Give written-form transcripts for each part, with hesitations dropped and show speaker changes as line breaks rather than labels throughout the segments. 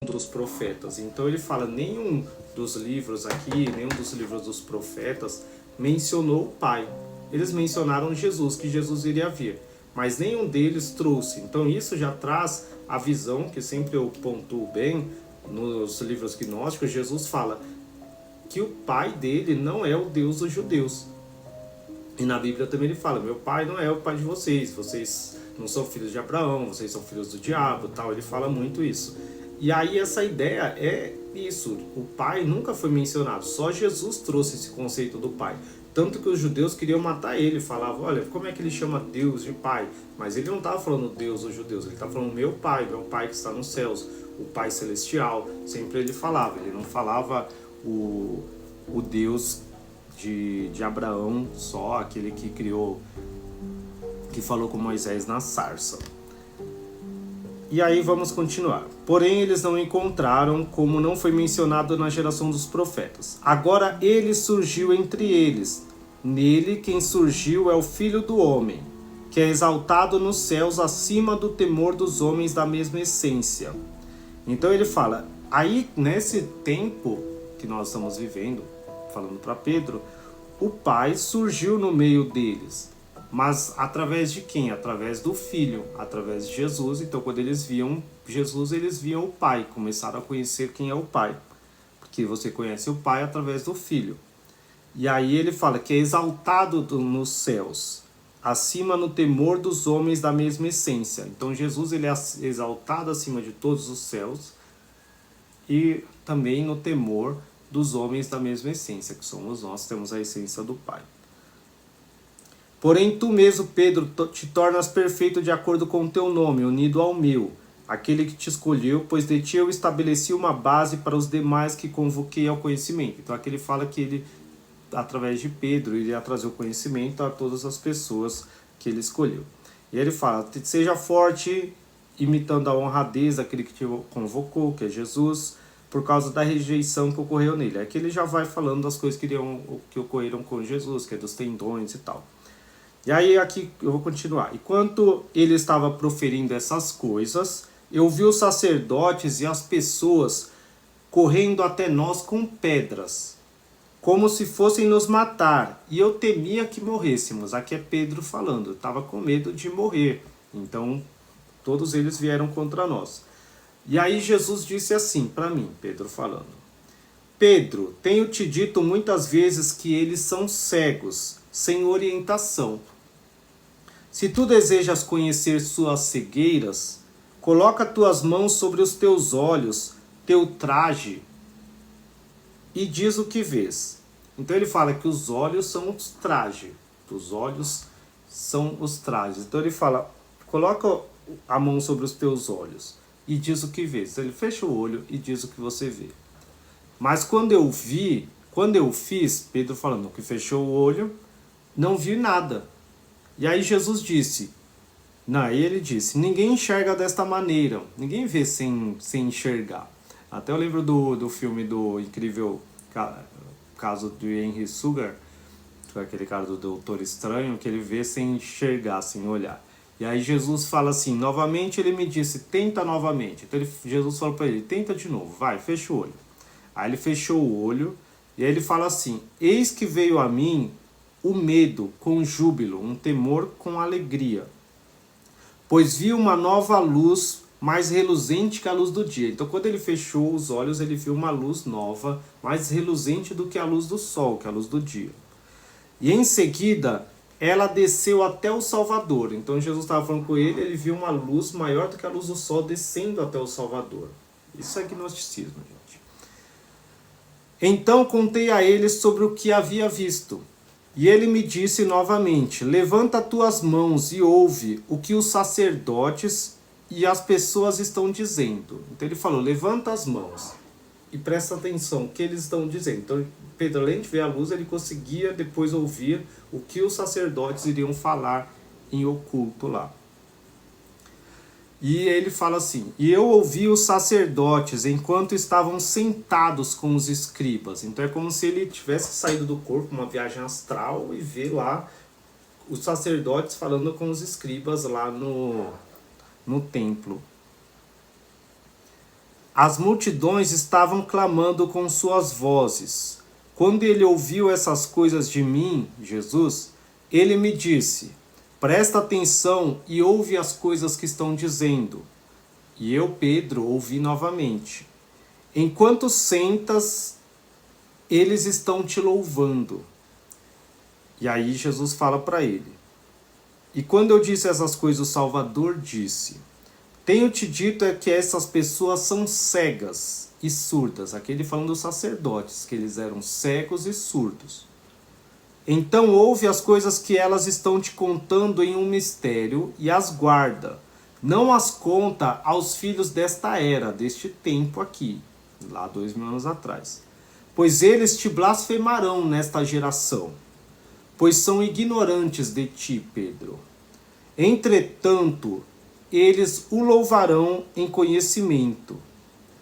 dos profetas. Então ele fala, nenhum dos livros aqui, nenhum dos livros dos profetas mencionou o Pai. Eles mencionaram Jesus, que Jesus iria vir, mas nenhum deles trouxe. Então isso já traz a visão, que sempre eu pontuo bem, nos livros gnósticos, Jesus fala que o pai dele não é o Deus dos judeus. E na Bíblia também ele fala, meu pai não é o pai de vocês, vocês não são filhos de Abraão, vocês são filhos do diabo, tal. Ele fala muito isso. E aí essa ideia é isso, o pai nunca foi mencionado, só Jesus trouxe esse conceito do pai. Tanto que os judeus queriam matar ele, falavam, olha, como é que ele chama Deus de pai? Mas ele não estava falando Deus dos judeus, ele estava falando meu pai que está nos céus, o pai celestial. Sempre ele falava, ele não falava o Deus de Abraão só, aquele que criou, que falou com Moisés na sarça. E aí vamos continuar. Porém, eles não encontraram, como não foi mencionado na geração dos profetas. Agora ele surgiu entre eles. Nele quem surgiu é o Filho do Homem, que é exaltado nos céus acima do temor dos homens da mesma essência. Então ele fala, aí nesse tempo que nós estamos vivendo, falando para Pedro, o Pai surgiu no meio deles. Mas através de quem? Através do Filho, através de Jesus. Então quando eles viam Jesus, eles viam o Pai, começaram a conhecer quem é o Pai. Porque você conhece o Pai através do Filho. E aí ele fala que é exaltado nos céus, acima no temor dos homens da mesma essência. Então Jesus ele é exaltado acima de todos os céus e também no temor dos homens da mesma essência, que somos nós, temos a essência do Pai. Porém, tu mesmo, Pedro, te tornas perfeito de acordo com o teu nome, unido ao meu, aquele que te escolheu, pois de ti eu estabeleci uma base para os demais que convoquei ao conhecimento. Então aqui ele fala que ele, através de Pedro, iria trazer o conhecimento a todas as pessoas que ele escolheu. E ele fala, seja forte, imitando a honradez daquele que te convocou, que é Jesus, por causa da rejeição que ocorreu nele. Aqui ele já vai falando das coisas que ocorreram com Jesus, que é dos tendões e tal. E aí aqui eu vou continuar. Enquanto ele estava proferindo essas coisas, eu vi os sacerdotes e as pessoas correndo até nós com pedras, como se fossem nos matar, e eu temia que morrêssemos. Aqui é Pedro falando, eu estava com medo de morrer. Então todos eles vieram contra nós. E aí Jesus disse assim para mim, Pedro falando, Pedro, tenho te dito muitas vezes que eles são cegos, sem orientação. Se tu desejas conhecer suas cegueiras, coloca tuas mãos sobre os teus olhos, teu traje, e diz o que vês. Então ele fala que os olhos são os trajes, os olhos são os trajes. Então ele fala, coloca a mão sobre os teus olhos e diz o que vês. Então ele fecha o olho e diz o que você vê. Mas quando eu fiz, Pedro falando que fechou o olho, não vi nada. E aí Jesus disse, ele disse, ninguém enxerga desta maneira, ninguém vê sem enxergar. Até eu lembro do filme do incrível caso de Henry Sugar, que é aquele cara do Doutor Estranho, que ele vê sem enxergar, sem olhar. E aí Jesus fala assim, novamente ele me disse, tenta novamente. Então Jesus falou para ele, tenta de novo, vai, fecha o olho. Aí ele fechou o olho e aí ele fala assim, eis que veio a mim o medo com júbilo, um temor com alegria. Pois vi uma nova luz, mais reluzente que a luz do dia. Então quando ele fechou os olhos, ele viu uma luz nova, mais reluzente do que a luz do sol, que é a luz do dia. E em seguida, ela desceu até o Salvador. Então Jesus estava falando com ele, ele viu uma luz maior do que a luz do sol descendo até o Salvador. Isso é gnosticismo, gente. Então contei a ele sobre o que havia visto. E ele me disse novamente, levanta tuas mãos e ouve o que os sacerdotes e as pessoas estão dizendo. Então ele falou, levanta as mãos e presta atenção o que eles estão dizendo. Então Pedro, além de ver a luz, ele conseguia depois ouvir o que os sacerdotes iriam falar em oculto lá. E ele fala assim, e eu ouvi os sacerdotes enquanto estavam sentados com os escribas. Então é como se ele tivesse saído do corpo, uma viagem astral, e vê lá os sacerdotes falando com os escribas lá no templo. as multidões estavam clamando com suas vozes. Quando ele ouviu essas coisas de mim, Jesus, ele me disse: presta atenção e ouve as coisas que estão dizendo. E eu, Pedro, ouvi novamente. Enquanto sentas, eles estão te louvando. E aí Jesus fala para ele: e quando eu disse essas coisas, o Salvador disse: tenho te dito é que essas pessoas são cegas e surdas. Aqui ele falando dos sacerdotes, que eles eram cegos e surdos. Então ouve as coisas que elas estão te contando em um mistério e as guarda. Não as conta aos filhos desta era, deste tempo aqui, lá 2000 anos atrás. Pois eles te blasfemarão nesta geração, pois são ignorantes de ti, Pedro. Entretanto, eles o louvarão em conhecimento.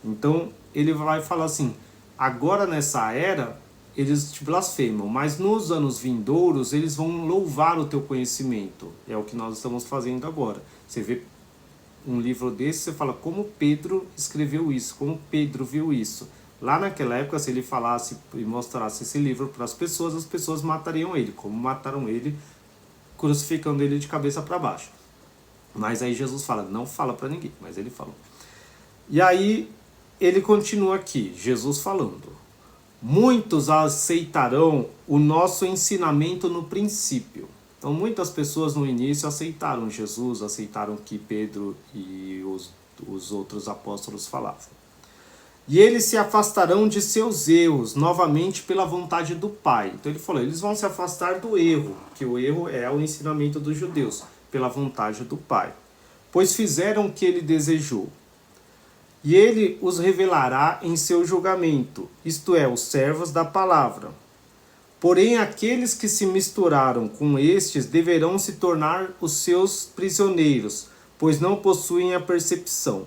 Então, ele vai falar assim: agora nessa era, eles te blasfemam, mas nos anos vindouros, eles vão louvar o teu conhecimento. É o que nós estamos fazendo agora. Você vê um livro desse, você fala como Pedro escreveu isso, como Pedro viu isso. Lá naquela época, se ele falasse e mostrasse esse livro para as pessoas matariam ele, como mataram ele, crucificando ele de cabeça para baixo. Mas aí Jesus fala: não fala para ninguém, mas ele falou. E aí ele continua aqui, Jesus falando: muitos aceitarão o nosso ensinamento no princípio. Então muitas pessoas no início aceitaram Jesus, aceitaram o que Pedro e os outros apóstolos falavam. E eles se afastarão de seus erros, novamente pela vontade do Pai. Então ele falou: eles vão se afastar do erro, que o erro é o ensinamento dos judeus, pela vontade do Pai. Pois fizeram o que ele desejou. E ele os revelará em seu julgamento, isto é, os servos da palavra. Porém, aqueles que se misturaram com estes deverão se tornar os seus prisioneiros, pois não possuem a percepção.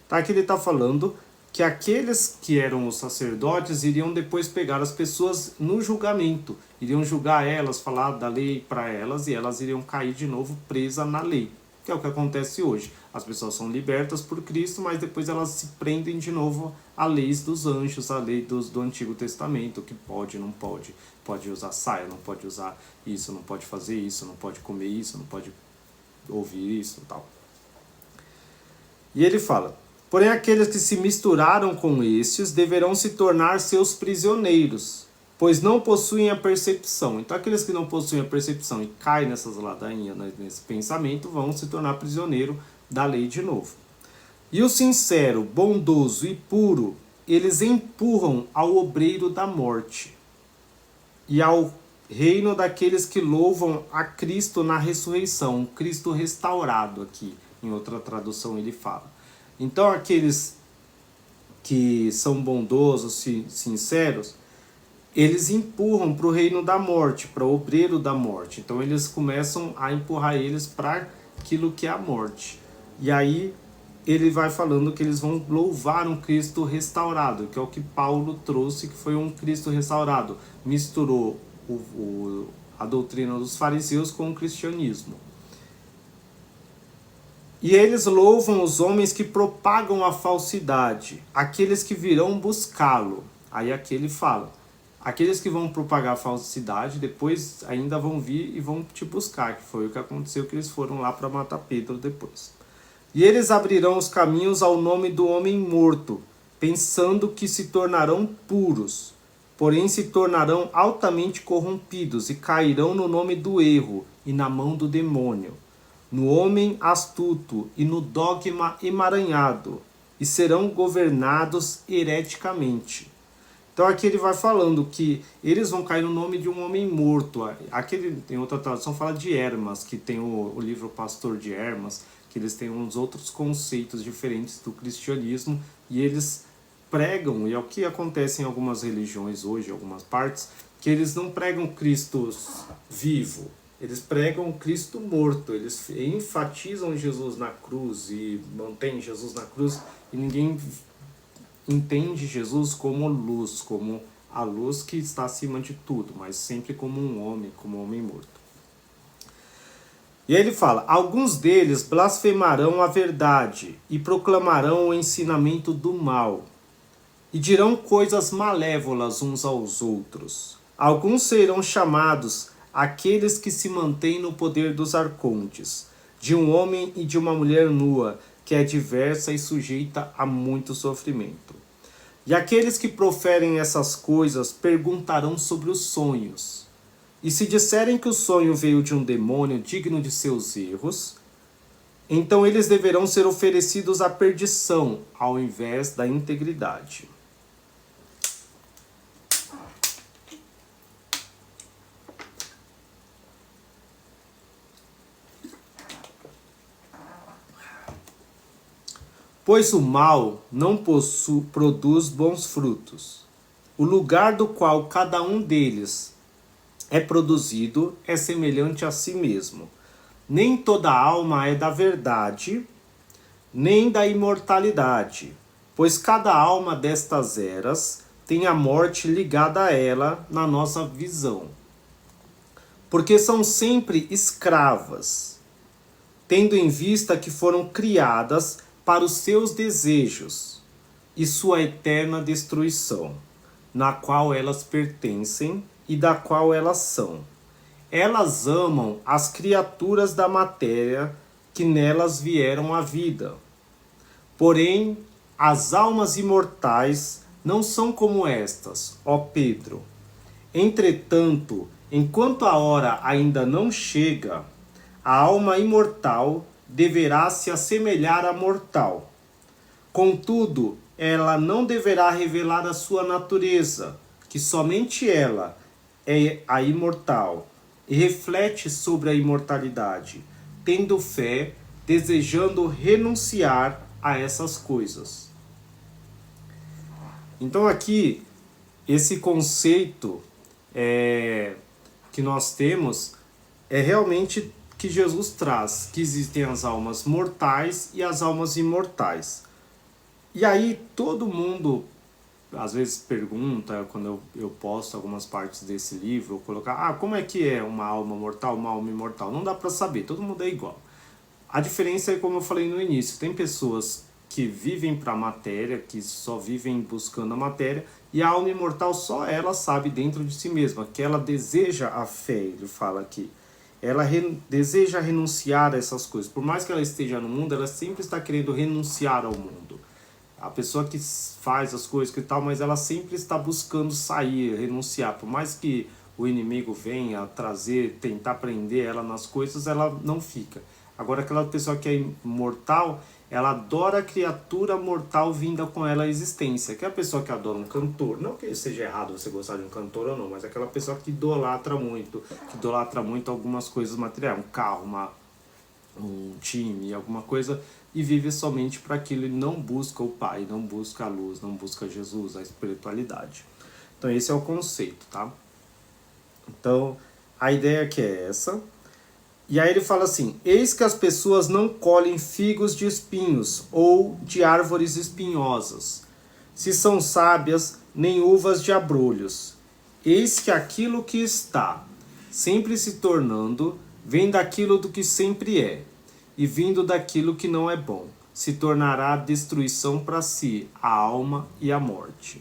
Tá? Aqui ele está falando que aqueles que eram os sacerdotes iriam depois pegar as pessoas no julgamento, iriam julgar elas, falar da lei para elas, e elas iriam cair de novo presas na lei, que é o que acontece hoje. As pessoas são libertas por Cristo, mas depois elas se prendem de novo a leis dos anjos, a lei do Antigo Testamento, que pode, não pode, pode usar saia, não pode usar isso, não pode fazer isso, não pode comer isso, não pode ouvir isso e tal. E ele fala: porém aqueles que se misturaram com estes deverão se tornar seus prisioneiros, pois não possuem a percepção. Então aqueles que não possuem a percepção e caem nessas ladainhas, nesse pensamento, vão se tornar prisioneiro da lei de novo. E o sincero, bondoso e puro, eles empurram ao obreiro da morte e ao reino daqueles que louvam a Cristo na ressurreição, Cristo restaurado aqui, em outra tradução ele fala. Então aqueles que são bondosos, sinceros, eles empurram para o reino da morte, para o obreiro da morte. Então eles começam a empurrar eles para aquilo que é a morte. E aí ele vai falando que eles vão louvar um Cristo restaurado, que é o que Paulo trouxe, que foi um Cristo restaurado. Misturou a doutrina dos fariseus com o cristianismo. E eles louvam os homens que propagam a falsidade, aqueles que virão buscá-lo. Aí aqui ele fala: aqueles que vão propagar a falsidade, depois ainda vão vir e vão te buscar, que foi o que aconteceu, que eles foram lá para matar Pedro depois. E eles abrirão os caminhos ao nome do homem morto, pensando que se tornarão puros, porém se tornarão altamente corrompidos e cairão no nome do erro e na mão do demônio, no homem astuto e no dogma emaranhado, e serão governados hereticamente. Então aqui ele vai falando que eles vão cair no nome de um homem morto. Aqui em outra tradução fala de Hermas, que tem o livro Pastor de Hermas, que eles têm uns outros conceitos diferentes do cristianismo, e eles pregam, e é o que acontece em algumas religiões hoje, em algumas partes, que eles não pregam Cristo vivo, eles pregam Cristo morto, eles enfatizam Jesus na cruz e mantêm Jesus na cruz, e ninguém entende Jesus como luz, como a luz que está acima de tudo, mas sempre como um homem morto. E aí ele fala: alguns deles blasfemarão a verdade e proclamarão o ensinamento do mal, e dirão coisas malévolas uns aos outros. Alguns serão chamados aqueles que se mantêm no poder dos arcontes, de um homem e de uma mulher nua, que é diversa e sujeita a muito sofrimento. E aqueles que proferem essas coisas perguntarão sobre os sonhos. E se disserem que o sonho veio de um demônio digno de seus erros, então eles deverão ser oferecidos à perdição, ao invés da integridade. Pois o mal não produz bons frutos. O lugar do qual cada um deles é produzido é semelhante a si mesmo. Nem toda alma é da verdade, nem da imortalidade, pois cada alma destas eras tem a morte ligada a ela na nossa visão. Porque são sempre escravas, tendo em vista que foram criadas para os seus desejos e sua eterna destruição, na qual elas pertencem e da qual elas são. Elas amam as criaturas da matéria que nelas vieram à vida. Porém, as almas imortais não são como estas, ó Pedro. Entretanto, enquanto a hora ainda não chega, a alma imortal deverá se assemelhar à mortal. Contudo, ela não deverá revelar a sua natureza, que somente ela é a imortal, e reflete sobre a imortalidade, tendo fé, desejando renunciar a essas coisas. Então aqui, esse conceito que nós temos é realmente que Jesus traz, que existem as almas mortais e as almas imortais. E aí todo mundo às vezes pergunta, quando eu posto algumas partes desse livro, eu colocar, como é que é uma alma mortal, uma alma imortal? Não dá para saber, todo mundo é igual. A diferença é, como eu falei no início, tem pessoas que vivem para a matéria, que só vivem buscando a matéria, e a alma imortal só ela sabe dentro de si mesma, que ela deseja a fé, ele fala aqui. Ela deseja renunciar a essas coisas. Por mais que ela esteja no mundo, ela sempre está querendo renunciar ao mundo. A pessoa que faz as coisas e tal, mas ela sempre está buscando sair, renunciar. Por mais que o inimigo venha trazer, tentar prender ela nas coisas, ela não fica. Agora aquela pessoa que é imortal, ela adora a criatura mortal vinda com ela à existência. Que é a pessoa que adora um cantor. Não que seja errado você gostar de um cantor ou não, mas é aquela pessoa que idolatra muito algumas coisas materiais. Um carro, um time, alguma coisa, e vive somente para aquilo e não busca o Pai, não busca a luz, não busca Jesus, a espiritualidade. Então esse é o conceito, tá? Então a ideia que é essa. E aí ele fala assim: eis que as pessoas não colhem figos de espinhos ou de árvores espinhosas, se são sábias, nem uvas de abrolhos. Eis que aquilo que está sempre se tornando vem daquilo do que sempre é, e vindo daquilo que não é bom, se tornará destruição para si, a alma e a morte.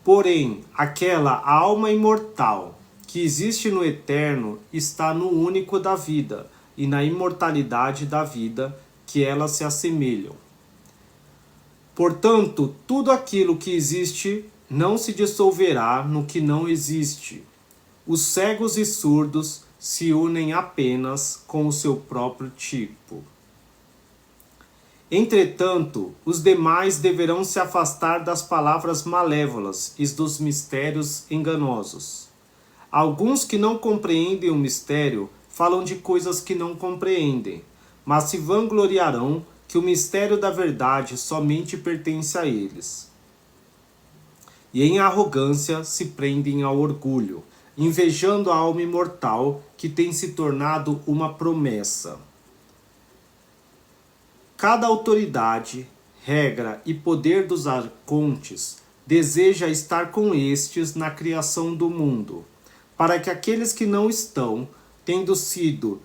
Porém, aquela alma imortal que existe no eterno está no único da vida e na imortalidade da vida que elas se assemelham. Portanto, tudo aquilo que existe não se dissolverá no que não existe. Os cegos e surdos se unem apenas com o seu próprio tipo. Entretanto, os demais deverão se afastar das palavras malévolas e dos mistérios enganosos. Alguns que não compreendem o mistério falam de coisas que não compreendem, mas se vangloriarão que o mistério da verdade somente pertence a eles. E em arrogância se prendem ao orgulho, invejando a alma imortal que tem se tornado uma promessa. Cada autoridade, regra e poder dos arcontes deseja estar com estes na criação do mundo, para que aqueles que não estão, tendo sido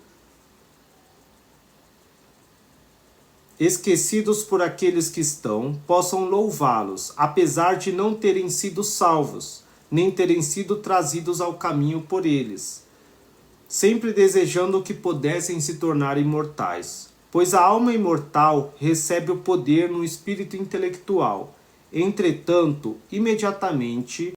esquecidos por aqueles que estão, possam louvá-los, apesar de não terem sido salvos, nem terem sido trazidos ao caminho por eles, sempre desejando que pudessem se tornar imortais. Pois a alma imortal recebe o poder no espírito intelectual. Entretanto, imediatamente